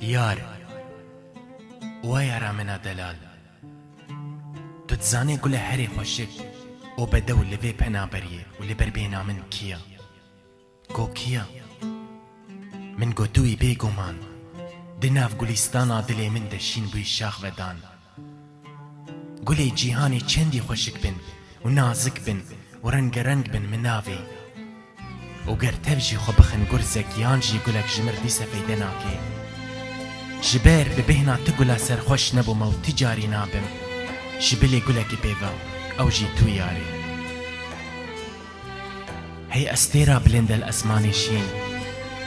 یار وا یارا منا دلال تو تزانێ گولە هەرێ خۆشک ئەو بەدە و لەوێ پەنابەریە و لەبەر بێنا من کییە گۆ کییە من گۆتووی بێگومان دناو گولیستانا دلێ من دەشین بووی شاخ بەدان گولێ جیهانی چەندی خۆشک بن و نازک بن و ڕەنگەرەنگ بن مناوێ و گەر تەوژی خۆ بخن گورزێک یانژی گولێک ژمر دیسە پەیدە ناکێ جبر ببهنا تقولا سرخوش نبو مو تجاري نابم شبلي قولك بيبا او جيتو ياري هي استيرا بلند الاسماني شين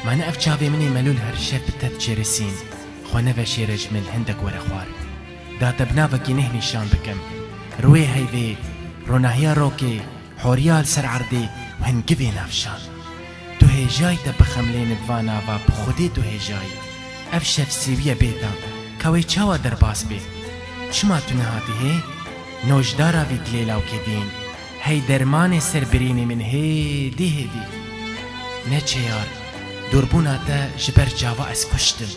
ما نقف جابي مني ملول هرشت بتتجرسين خو نفشي رجمل هندك ورا خوار داتا بنافكي نهني شان بكم روي هيدي روناهيا روكي حوريال سر عردي وهنقبي نافشان تو هي جاي تبخملين بفانا و بخودي تو هي جاي اف شف سیویه بیتا کوی چاوا در باس بی چما تو نهاتی هی نوجدارا وی دلیلاو که دین هی درمان سربرینی من هیدی هیدی نه چه یار دوربونا تا جبر جاوا از کشتم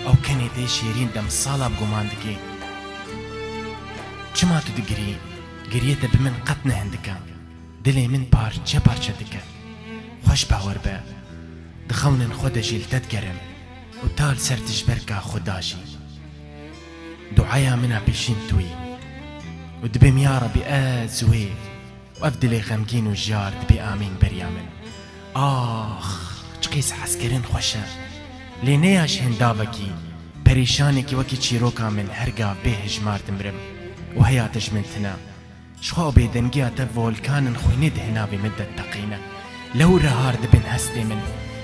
او کنی دی شیرین دم سالا بگماندگی چما تو دگری گریه تا بمن قط نهندکا دلی من پارچه پارچه دکا خوش باور با دخونن خود جیلتت گرم و تال سرتش بركا خداشي دعايا منا بيشين توي ودبم يا ربي زوي وافدلي غمجين وجار دبي امين بريامن چقيس عسكرين خوشا لينياش هنداوكي پريشانكي وكي چيروكا من هرقا بيه جمار تمرم وهياتش من تنا شخو بيدنگيا تا فولكان خويني دهنا بمدة تقينة لو رهار دبن هستي من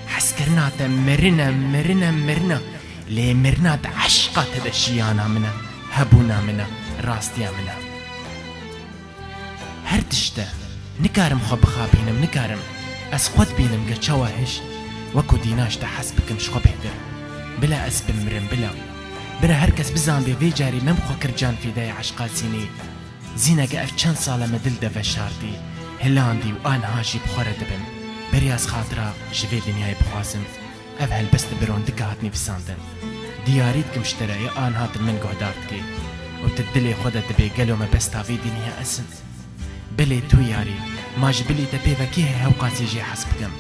حسكرنا مرنا لي مرنا عشقة تدشيانا منا هبونا منا راستيا منا هر تشتا نكارم خو بخابينم نكارم اسقوت بينم قرشاوهش وكو ديناش تحس بكم شخو بهدر بلا اسب مرم بلا هركس بزان بي جاري ممخو كرجان في داي عشقات سيني زينة قاف چند سالة مدل دفشاردي هلاندي وان هاشي بخورة دبن برياز خاطرة جوي دنياي بخواسم اف هالبست برون دكا هاتني بساندن دياريتكم اشترى يا آن هاتن من قهدارتكي وبتدلي خودة دبي قالوا ما بس تافي دنيا اسم بلي تو ياري ما جبلي دبي وكي هي هوقات يجي حسبكم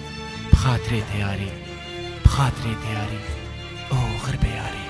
بخاطري تياري او غربة ياري